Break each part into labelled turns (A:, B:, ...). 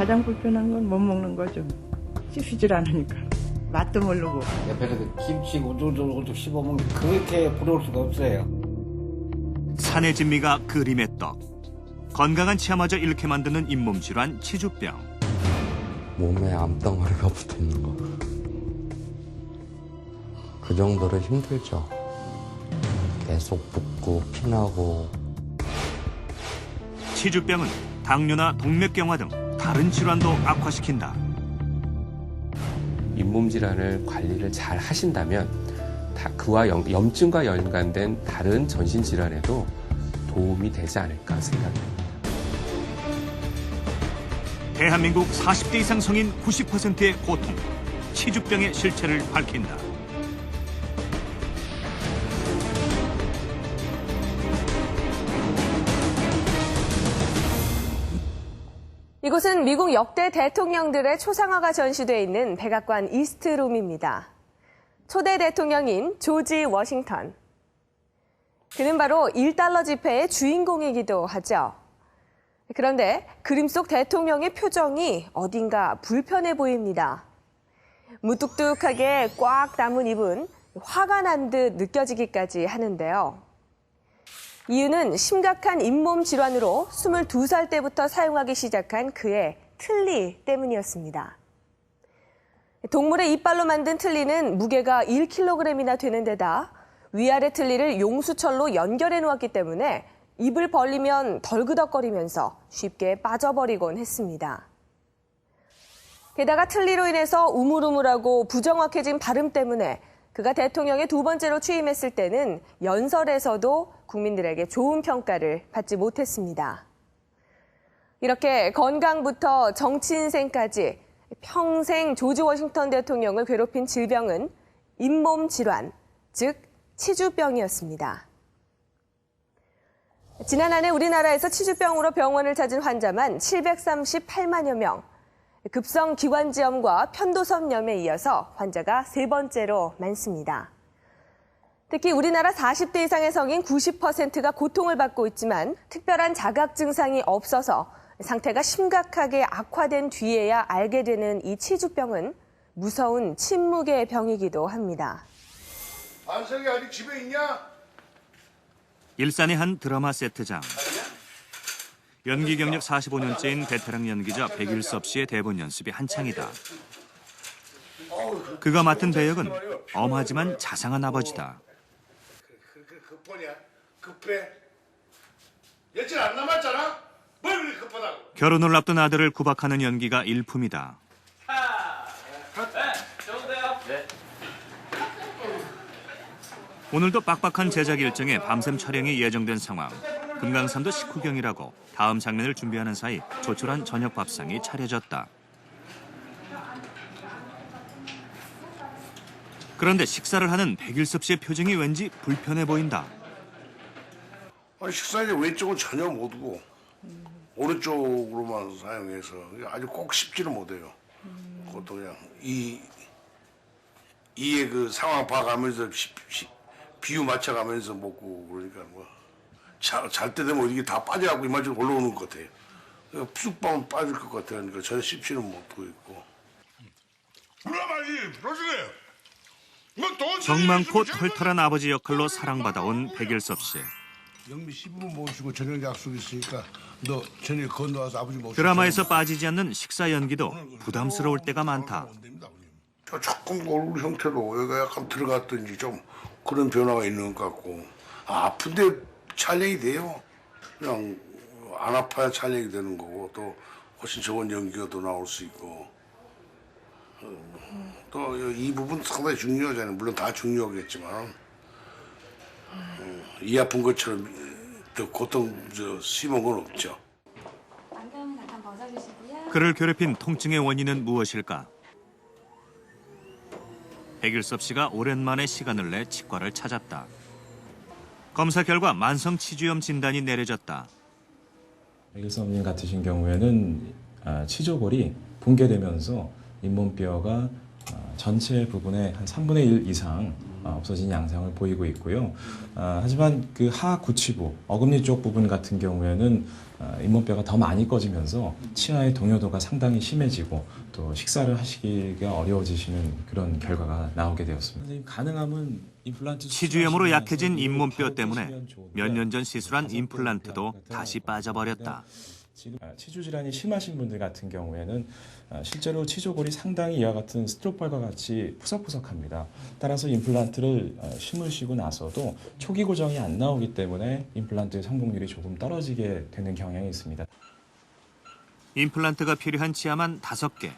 A: 가장 불편한 건 못 먹는 거죠. 씹히질 않으니까. 맛도 모르고.
B: 옆에서 김치 우두두두 씹어먹는 게 그렇게 부러울 수가 없어요.
C: 산의 진미가 그림의 떡. 건강한 치아마저 잃게 만드는 잇몸 질환 치주병.
D: 몸에 암덩어리가 붙어 있는 거. 그 정도로 힘들죠. 계속 붓고 피나고.
C: 치주병은 당뇨나 동맥경화 등 다른 질환도 악화시킨다.
E: 잇몸 질환을 관리를 잘 하신다면 그와 염증과 연관된 다른 전신 질환에도 도움이 되지 않을까 생각합니다.
C: 대한민국 40대 이상 성인 90%의 고통, 치주병의 실체를 밝힌다.
F: 이곳은 미국 역대 대통령들의 초상화가 전시돼 있는 백악관 이스트룸입니다. 초대 대통령인 조지 워싱턴. 그는 바로 1달러 지폐의 주인공이기도 하죠. 그런데 그림 속 대통령의 표정이 어딘가 불편해 보입니다. 무뚝뚝하게 꽉 담은 입은 화가 난 듯 느껴지기까지 하는데요. 이유는 심각한 잇몸 질환으로 22살 때부터 사용하기 시작한 그의 틀니 때문이었습니다. 동물의 이빨로 만든 틀니는 무게가 1kg이나 되는 데다 위아래 틀니를 용수철로 연결해 놓았기 때문에 입을 벌리면 덜그덕거리면서 쉽게 빠져버리곤 했습니다. 게다가 틀니로 인해서 우물우물하고 부정확해진 발음 때문에 그가 대통령에 두 번째로 취임했을 때는 연설에서도 국민들에게 좋은 평가를 받지 못했습니다. 이렇게 건강부터 정치 인생까지 평생 조지 워싱턴 대통령을 괴롭힌 질병은 잇몸 질환, 즉 치주병이었습니다. 지난 한 해 우리나라에서 치주병으로 병원을 찾은 환자만 738만여 명, 급성 기관지염과 편도선염에 이어서 환자가 세 번째로 많습니다. 특히 우리나라 40대 이상의 성인 90%가 고통을 받고 있지만 특별한 자각 증상이 없어서 상태가 심각하게 악화된 뒤에야 알게 되는 이 치주병은 무서운 침묵의 병이기도 합니다.
G: 안석이 아직 집에 있냐?
C: 일산의 한 드라마 세트장. 연기 경력 45년째인 베테랑 연기자 백일섭 씨의 대본 연습이 한창이다. 그가 맡은 배역은 엄하지만 자상한 아버지다.
G: 급하냐? 급해? 며칠 안 남았잖아? 뭘 그렇게 급하다고?
C: 결혼을 앞둔 아들을 구박하는 연기가 일품이다. 오늘도 빡빡한 제작 일정에 밤샘 촬영이 예정된 상황. 금강산도 식후경이라고 다음 장면을 준비하는 사이 조촐한 저녁 밥상이 차려졌다. 그런데 식사를 하는 백일섭 씨의 표정이 왠지 불편해 보인다.
G: 아니, 식사에 왼쪽은 전혀 못 오고 오른쪽으로만 사용해서 아주 꼭 씹지는 못해요. 그것도 그냥 이의 그 상황 봐가면서 비유 맞춰가면서 먹고 그러니까 뭐 잘 때 되면 이게 다 빠져갖고 이만큼 올라오는 것 같아요. 쑥 빠면 빠질 것 같아요. 그러니까 전혀 씹지는 못하고 있고. 불러봐야지, 그러지.
C: 정 많고 털털한 아버지 역할로 사랑받아온 백일섭 씨.
G: 영미 시부모 모시고 저녁 약속 있으니까 너 저녁 건너와서 아버지 모시고.
C: 드라마에서 빠지지 않는 식사 연기도 부담스러울 때가 많다.
G: 저 조금 얼굴 형태도 여기가 약간 들어갔든지 좀 그런 변화가 있는 것 같고. 아픈데 촬영이 돼요. 그냥 안 아파야 촬영이 되는 거고 또 훨씬 좋은 연기가 또 나올 수 있고. 또 이 부분 상당히 중요하잖아요. 물론 다 중요하겠지만 이 아픈 것처럼 더 고통 심한 건 없죠.
H: 안경은 잠깐 벗어주시고요.
C: 그를 괴롭힌 통증의 원인은 무엇일까? 백일섭 씨가 오랜만에 시간을 내 치과를 찾았다. 검사 결과 만성 치주염 진단이 내려졌다.
I: 백일섭님 같으신 경우에는 치조골이 붕괴되면서 잇몸뼈가 전체 부분의 한 3분의 1 이상 없어진 양상을 보이고 있고요. 하지만 그 하구치부, 어금니 쪽 부분 같은 경우에는 잇몸뼈가 더 많이 꺼지면서 치아의 동요도가 상당히 심해지고 또 식사를 하시기가 어려워지시는 그런 결과가 나오게 되었습니다. 가능하면 임플란트
C: 치주염으로 약해진 잇몸뼈 때문에 몇 년 전 시술한 임플란트도 다시 빠져버렸다.
I: 치주 질환이 심하신 분들 같은 경우에는 실제로 치조골이 상당히 이와 같은 스트로펄과 같이 푸석푸석합니다. 따라서 임플란트를 심으시고 나서도 초기 고정이 안 나오기 때문에 임플란트의 성공률이 조금 떨어지게 되는 경향이 있습니다.
C: 임플란트가 필요한 치아만 5개.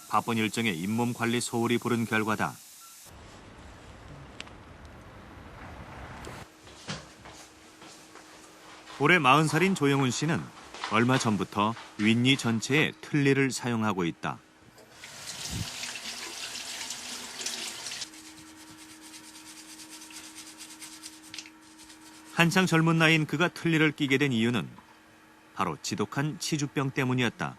C: 바쁜 일정에 잇몸 관리 소홀히 부른 결과다. 올해 40살인 조영훈 씨는 얼마 전부터 윗니 전체에 틀니를 사용하고 있다. 한창 젊은 나이인 그가 틀니를 끼게 된 이유는 바로 지독한 치주병 때문이었다.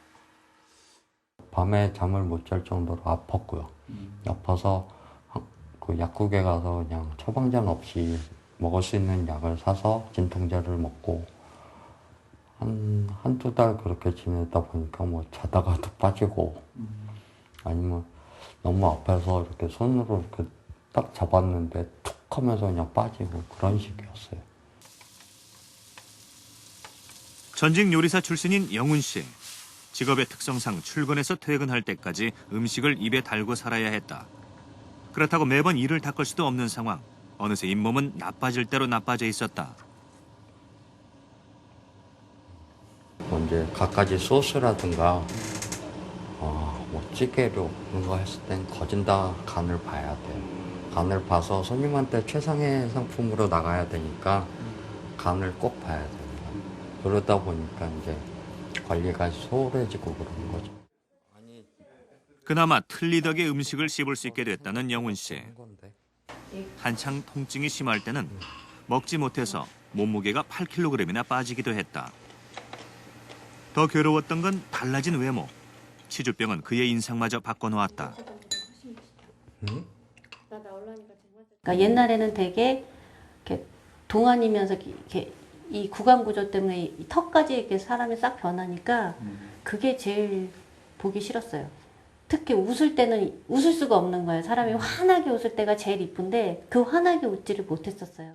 D: 밤에 잠을 못 잘 정도로 아팠고요. 아파서 그 약국에 가서 그냥 처방전 없이 먹을 수 있는 약을 사서 진통제를 먹고 한두 달 그렇게 지내다 보니까 뭐 자다가도 빠지고 아니면 너무 아파서 이렇게 손으로 이렇게 딱 잡았는데 툭 하면서 그냥 빠지고 그런 식이었어요.
C: 전직 요리사 출신인 영훈 씨. 직업의 특성상 출근해서 퇴근할 때까지 음식을 입에 달고 살아야 했다. 그렇다고 매번 이를 닦을 수도 없는 상황. 어느새 잇몸은 나빠질 대로 나빠져 있었다.
D: 이제 갖가지 소스라든가 뭐 찌개류 이런 거 했을 땐 거진 다 간을 봐야 돼요. 간을 봐서 손님한테 최상의 상품으로 나가야 되니까 간을 꼭 봐야 됩니다. 그러다 보니까 이제 관리가 소홀해지고 그러는 거죠.
C: 그나마 틀니 덕에 음식을 씹을 수 있게 됐다는 영훈 씨. 한창 통증이 심할 때는 먹지 못해서 몸무게가 8kg이나 빠지기도 했다. 더 괴로웠던 건 달라진 외모. 치주병은 그의 인상마저 바꿔놓았다.
J: 그러니까 옛날에는 되게 이렇게 동안이면서 이렇게 이 구강 구조 때문에 이 턱까지 이렇게 사람이 싹 변하니까 그게 제일 보기 싫었어요. 특히 웃을 때는 웃을 수가 없는 거예요. 사람이 환하게 웃을 때가 제일 이쁜데 그 환하게 웃지를 못했었어요.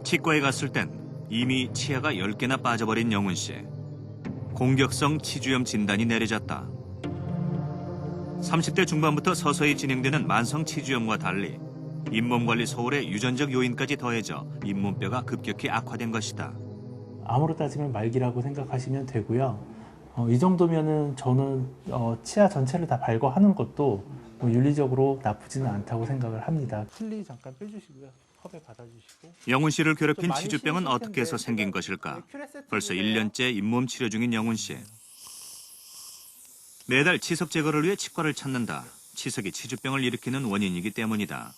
C: 치과에 갔을 땐 이미 치아가 10개나 빠져버린 영훈 씨. 공격성 치주염 진단이 내려졌다. 30대 중반부터 서서히 진행되는 만성 치주염과 달리 잇몸 관리 소홀의 유전적 요인까지 더해져 잇몸뼈가 급격히 악화된 것이다.
K: 암으로 따지면 말기라고 생각하시면 되고요. 이 정도면은 저는 치아 전체를 다 발거하는 것도 뭐 윤리적으로 나쁘지는 않다고 생각을 합니다. 틀니 잠깐 빼주시고요. 컵에 받아주시고.
C: 영훈 씨를 괴롭힌 치주병은 어떻게 해서 생긴 것일까? 벌써 1년째 잇몸 치료 중인 영훈 씨. 매달 치석 제거를 위해 치과를 찾는다. 치석이 치주병을 일으키는 원인이기 때문이다.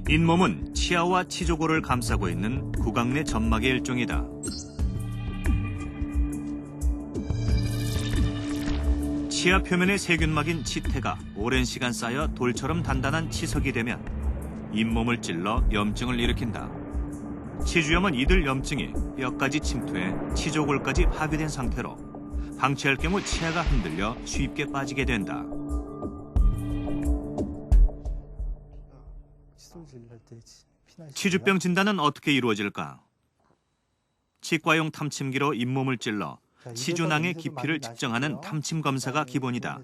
C: 잇몸은 치아와 치조골을 감싸고 있는 구강 내 점막의 일종이다. 치아 표면의 세균막인 치태가 오랜 시간 쌓여 돌처럼 단단한 치석이 되면 잇몸을 찔러 염증을 일으킨다. 치주염은 이들 염증이 뼈까지 침투해 치조골까지 파괴된 상태로 방치할 경우 치아가 흔들려 쉽게 빠지게 된다. 치주병 진단은 어떻게 이루어질까? 치과용 탐침기로 잇몸을 찔러 치주낭의 깊이를 측정하는 탐침 검사가 기본이다.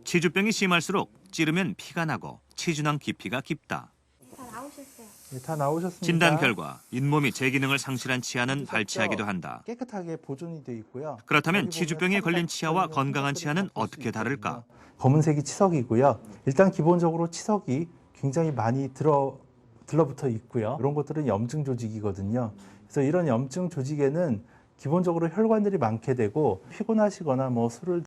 C: 치주병이 심할수록 찌르면 피가 나고 치주낭 깊이가 깊다.
K: 네, 다 나오셨습니다.
C: 진단 결과 잇몸이 제 기능을 상실한 치아는 발치하기도 한다.
K: 깨끗하게 보존이 돼 있고요.
C: 그렇다면 치주병에 걸린 치아와 건강한 치아는 어떻게 다를까?
K: 검은색이 치석이고요. 일단 기본적으로 치석이 굉장히 많이 들러붙어 있고요. 이런 것들은 염증 조직이거든요. 그래서 이런 염증 조직에는 기본적으로 혈관들이 많게 되고 피곤하시거나 뭐 술을